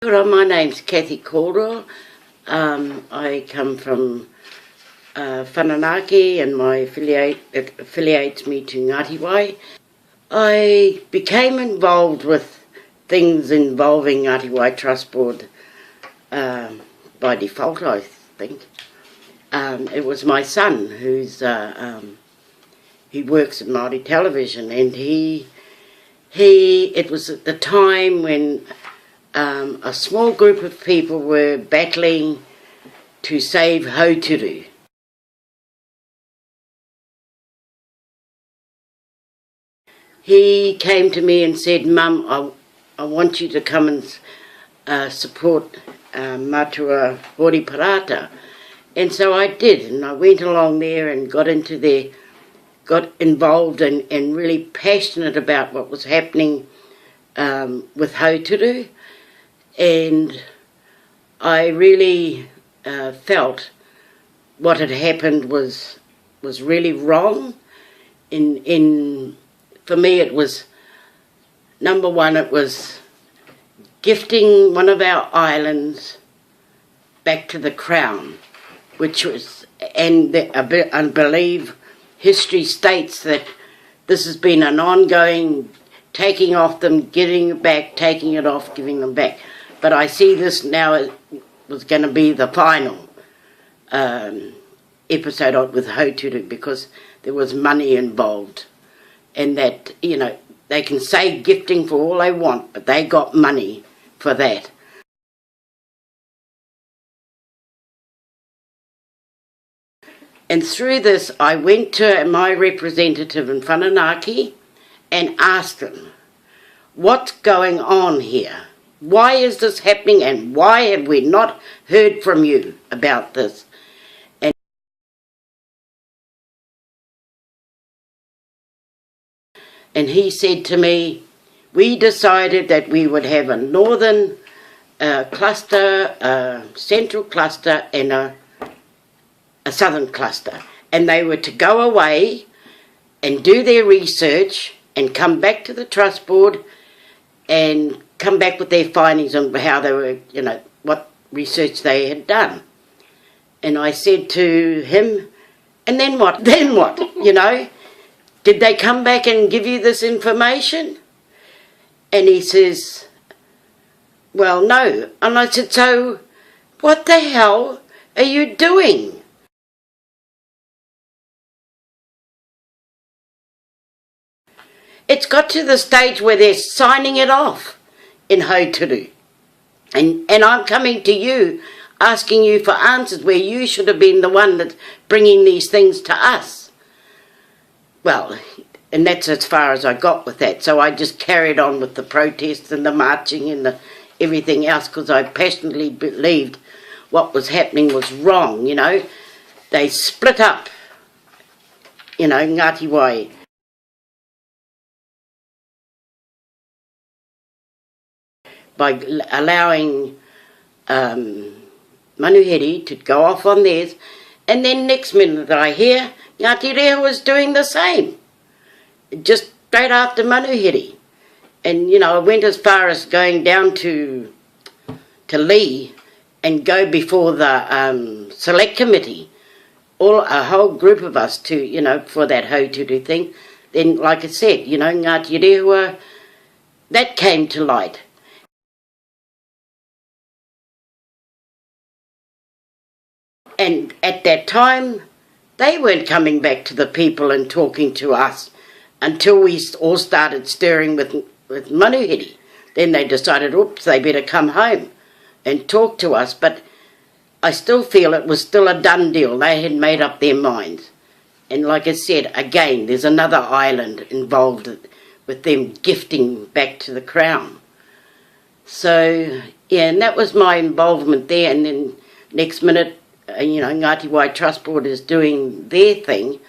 Well, my name's Caldwell. I come from Whananaki, and my affiliates me to Ngāti. I became involved with things involving Ngāti Trust Board by default, I think. It was my son he works at Māori television, and it was at the time when a small group of people were battling to save Hauturu. He came to me and said, "Mum, I want you to come and support Matua Hori Parata." And so I did, and I went along there and got involved and really passionate about what was happening with Hauturu. And I really felt what had happened was really wrong. For me, it was, number one, it was gifting one of our islands back to the Crown, which was, and I believe history states that this has been an ongoing taking off them, getting it back, taking it off, giving them back. But I see this now was going to be the final episode with Hauturu, because there was money involved. And that, you know, they can say gifting for all they want, but they got money for that. And through this, I went to my representative in Whananaki and asked them, what's going on here? Why is this happening, and why have we not heard from you about this? And he said to me, we decided that we would have a northern cluster, a central cluster, and a southern cluster. And they were to go away and do their research and come back to the Trust Board and come back with their findings on how they were, you know, what research they had done. And I said to him, and then what? Then what? You know? Did they come back and give you this information? And he says, well, no. And I said, so what the hell are you doing? It's got to the stage where they're signing it off in Hauturu. And I'm coming to you, asking you for answers where you should have been the one that's bringing these things to us. Well, and that's as far as I got with that. So I just carried on with the protests and the marching and everything else, because I passionately believed what was happening was wrong, you know. They split up, you know, Ngāti by allowing Manuhiri to go off on theirs, and then next minute I hear Ngāti Reo was doing the same, just straight after Manuhiri. And, you know, I went as far as going down to Lee and go before the select committee, a whole group of us to, you know, for that Hauturu thing. Then, like I said, you know, Ngāti Reo, that came to light. And at that time, they weren't coming back to the people and talking to us until we all started stirring with Manuhiri. Then they decided, oops, they better come home and talk to us. But I still feel it was still a done deal. They had made up their minds. And like I said, again, there's another island involved with them gifting back to the Crown. So, yeah, and that was my involvement there. And then next minute, you know, Ngāti Trust Board is doing their thing,